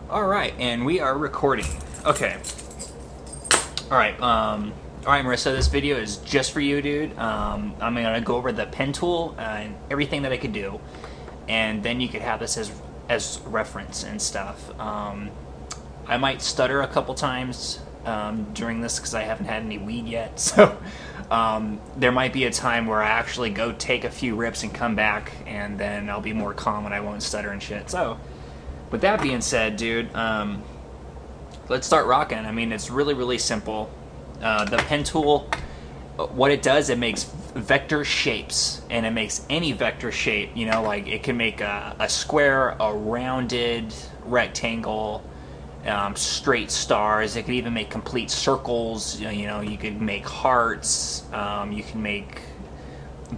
All right, and we are recording. Okay. All right. All right, Marissa. This video is just for you, dude. I'm gonna go over the pen tool and everything that I could do, and then you could have this as reference and stuff. I might stutter a couple times during this because I haven't had any weed yet, so there might be a time where I actually go take a few rips and come back, and then I'll be more calm and I won't stutter and shit. So, with that being said, dude, let's start rocking. I mean, it's really, really simple. The pen tool, what it does, it makes vector shapes, and it makes any vector shape. You know, like it can make a square, a rounded rectangle, straight stars. It could even make complete circles. You know, you could make hearts. You can make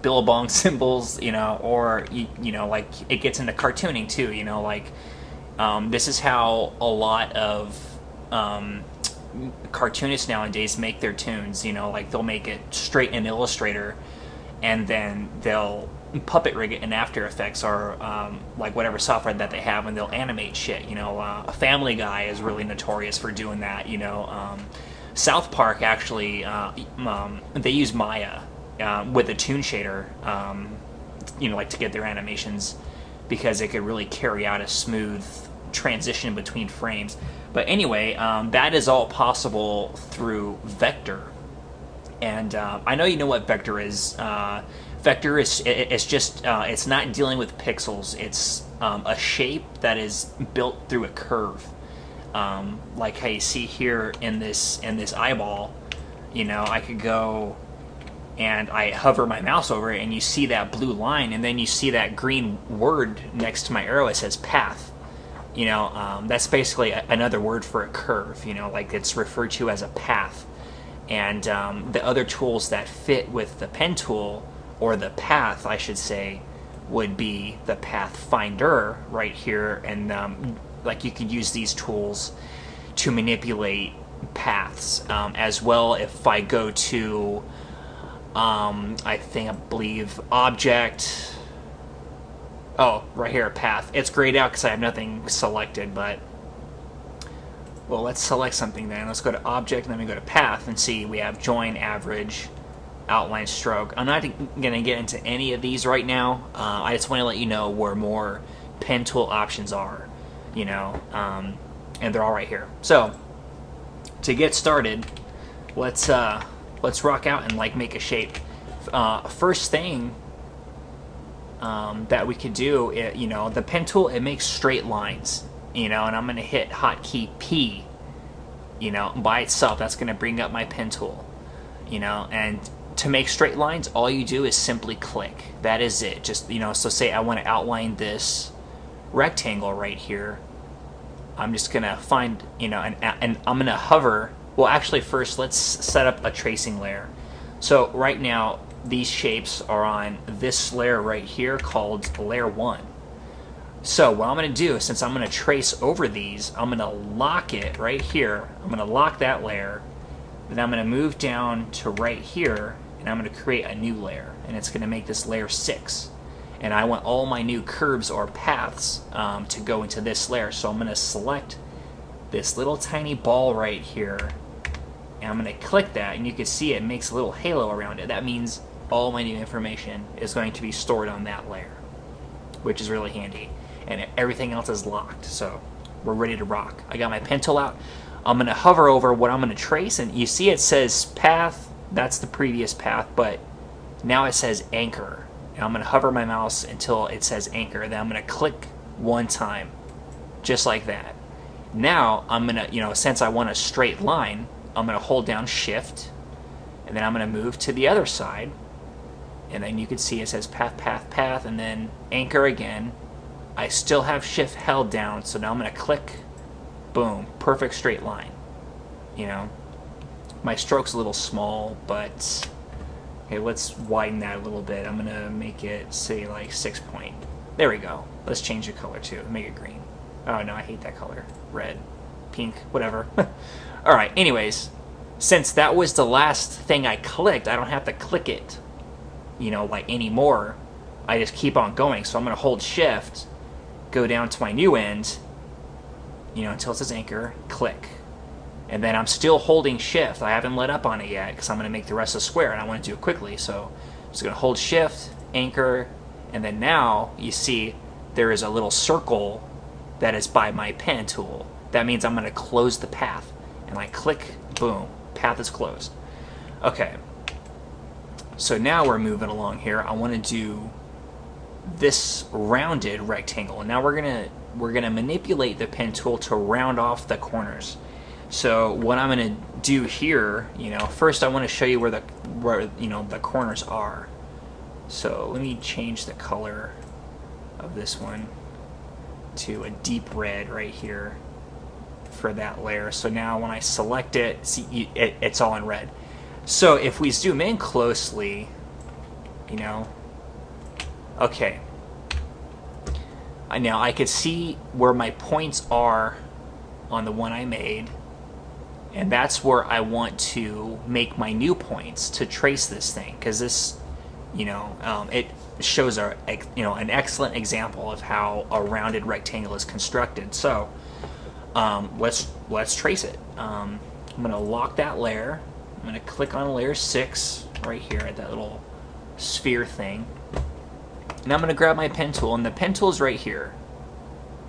billabong symbols. You know, or you know, like it gets into cartooning too. You know, like this is how a lot of cartoonists nowadays make their tunes. You know, like they'll make it straight in Illustrator, and then they'll puppet rig it in After Effects or like whatever software that they have, and they'll animate shit. You know, a Family Guy is really notorious for doing that. You know, South Park actually they use Maya with a tune shader. You know, like to get their animations, because it could really carry out a smooth transition between frames. But anyway, that is all possible through Vector. And I know you know what Vector is. Vector is it's just it's not dealing with pixels. It's a shape that is built through a curve, like how you see here in this eyeball. You know, I could go and I hover my mouse over it, and you see that blue line, and then you see that green word next to my arrow. It says path. You know, that's basically another word for a curve. You know, like it's referred to as a path. And the other tools that fit with the pen tool, or the path, I should say, would be the Pathfinder right here. And like you could use these tools to manipulate paths as well. If I go to, I believe object. Oh, right here, path. It's grayed out because I have nothing selected, but well, let's select something then. Let's go to object, and then we go to path, and see we have join, average, outline, stroke. I'm not going to get into any of these right now. I just want to let you know where more pen tool options are, you know, and they're all right here. So, to get started, let's rock out and like make a shape. First thing that we could do, you know, the pen tool, it makes straight lines. You know, and I'm going to hit hotkey P, you know, by itself. That's going to bring up my pen tool, you know, and to make straight lines, all you do is simply click. That is it. Just, you know, so say I want to outline this rectangle right here. I'm just going to find, you know, and I'm going to hover. Well, actually, first, let's set up a tracing layer. So right now, these shapes are on this layer right here called layer 1. So what I'm going to do, since I'm going to trace over these, I'm going to lock it right here. I'm going to lock that layer. Then I'm going to move down to right here, and I'm going to create a new layer. And it's going to make this layer 6. And I want all my new curves or paths to go into this layer. So I'm going to select this little tiny ball right here. And I'm going to click that, and you can see it makes a little halo around it. That means all my new information is going to be stored on that layer, which is really handy. And everything else is locked, so we're ready to rock. I got my pen tool out. I'm going to hover over what I'm going to trace, and you see it says path. That's the previous path, but now it says anchor. And I'm going to hover my mouse until it says anchor. Then I'm going to click one time, just like that. Now I'm going to, you know, since I want a straight line, I'm going to hold down Shift, and then I'm going to move to the other side. And then you can see it says path, path, path, and then anchor again. I still have Shift held down, so now I'm going to click, boom, perfect straight line. You know, my stroke's a little small, but okay, let's widen that a little bit. I'm going to make it, say, like 6 point. There we go. Let's change the color too, make it green. Oh no, I hate that color. Red, pink, whatever. All right, anyways, since that was the last thing I clicked, I don't have to click it, you know, like anymore. I just keep on going. So I'm going to hold Shift, go down to my new end, until it says anchor, click. And then I'm still holding shift. I haven't let up on it yet because I'm going to make the rest of the square and I want to do it quickly. So I'm just going to hold shift, anchor, and then now you see there is a little circle that is by my pen tool. That means I'm going to close the path. And I click, boom, path is closed. Okay, so now we're moving along here. I want to do this rounded rectangle. And now we're gonna manipulate the pen tool to round off the corners. So what I'm gonna do here, first I want to show you where the corners are. So let me change the color of this one to a deep red right here for that layer. So now when I select it, see, it's all in red. So if we zoom in closely, okay, now I could see where my points are on the one I made, and that's where I want to make my new points to trace this thing, because this, it shows an excellent example of how a rounded rectangle is constructed. So let's trace it. I'm going to lock that layer. I'm going to click on layer 6 right here at that little sphere thing. And I'm going to grab my pen tool, and the pen tool is right here,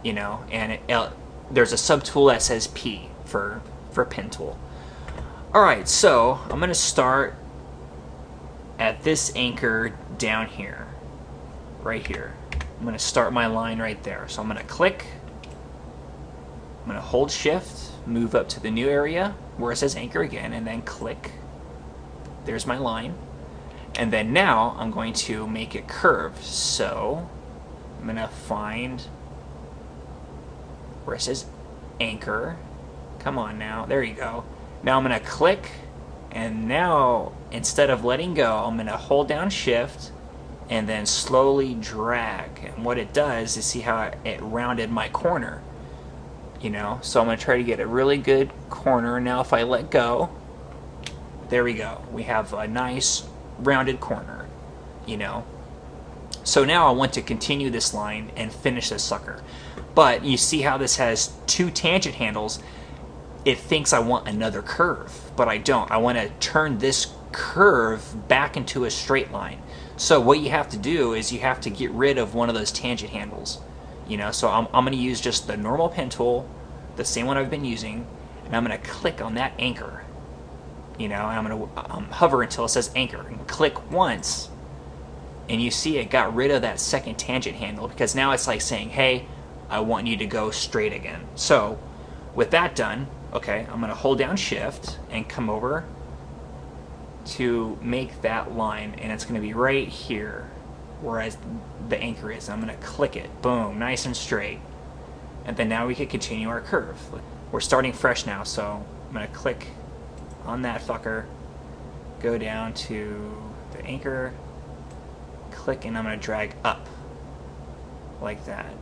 and there's a subtool that says P for pen tool. Alright, so I'm going to start at this anchor down here, right here. I'm going to start my line right there. So I'm going to click, I'm going to hold shift, move up to the new area where it says anchor again, and then click. There's my line. And then now I'm going to make it curve. So I'm going to find where it says anchor. Come on now. There you go. Now I'm going to click, and now instead of letting go, I'm going to hold down shift and then slowly drag. And what it does is, see how it rounded my corner. So I'm going to try to get a really good corner. Now if I let go, there we go. We have a nice rounded corner, So now I want to continue this line and finish this sucker. But you see how this has 2 tangent handles? It thinks I want another curve, but I don't. I want to turn this curve back into a straight line. So what you have to do is you have to get rid of one of those tangent handles. So I'm going to use just the normal pen tool, the same one I've been using, and I'm going to click on that anchor. And I'm going to hover until it says anchor, and click once, and you see it got rid of that second tangent handle, because now it's like saying, hey, I want you to go straight again. So with that done, okay, I'm going to hold down shift and come over to make that line, and it's going to be right here whereas the anchor is. I'm going to click it, boom, nice and straight, and then now we can continue our curve. We're starting fresh now, so I'm going to click on that fucker, go down to the anchor, click, and I'm going to drag up like that.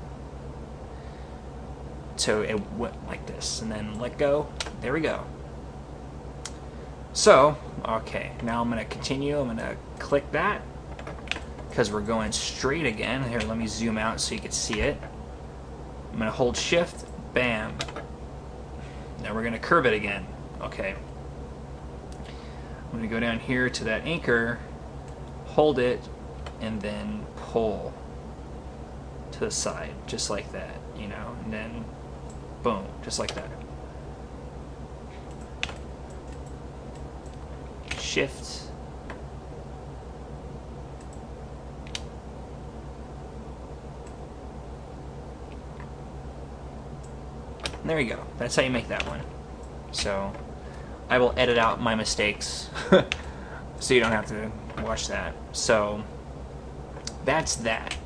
So it went like this, and then let go. There we go. So, okay, now I'm going to continue. I'm going to click that because we're going straight again. Here, let me zoom out so you can see it. I'm going to hold shift, bam. Now we're going to curve it again. Okay. I'm going to go down here to that anchor, hold it, and then pull to the side, just like that, and then boom, just like that. Shift. And there you go. That's how you make that one. So I will edit out my mistakes so you don't have to watch that. So that's that.